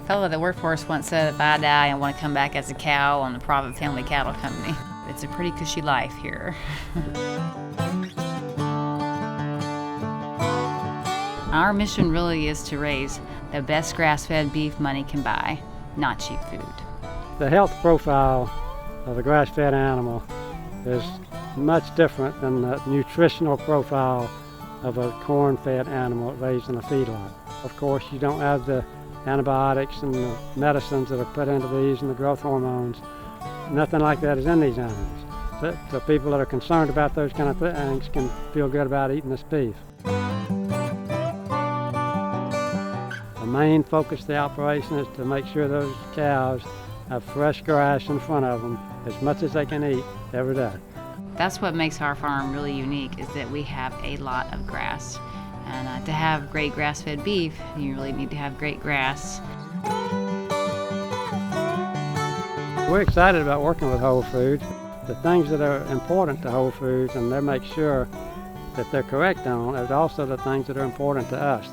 fellow that worked for us once said, if I die, I want to come back as a cow on the Proffitt family cattle company. It's a pretty cushy life here. Our mission really is to raise the best grass-fed beef money can buy, not cheap food. The health profile of a grass-fed animal is much different than the nutritional profile of a corn-fed animal raised in a feedlot. Of course, you don't have the antibiotics and the medicines that are put into these and the growth hormones. Nothing like that is in these animals. So people that are concerned about those kind of things can feel good about eating this beef. The main focus of the operation is to make sure those cows have fresh grass in front of them as much as they can eat every day. That's what makes our farm really unique, is that we have a lot of grass. And to have great grass-fed beef, you really need to have great grass. We're excited about working with Whole Foods. The things that are important to Whole Foods, and they make sure that they're correct on, are also the things that are important to us.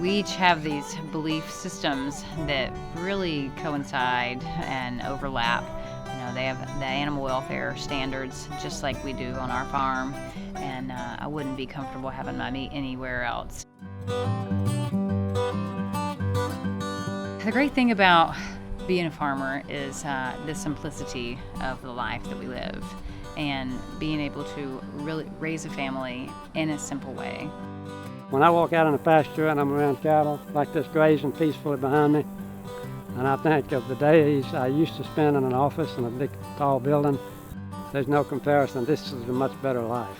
We each have these belief systems that really coincide and overlap. You know, they have the animal welfare standards just like we do on our farm, and I wouldn't be comfortable having my meat anywhere else. The great thing about being a farmer is the simplicity of the life that we live, and being able to really raise a family in a simple way. When I walk out in the pasture and I'm around cattle like this grazing peacefully behind me, and I think of the days I used to spend in an office in a big tall building, there's no comparison. This is a much better life.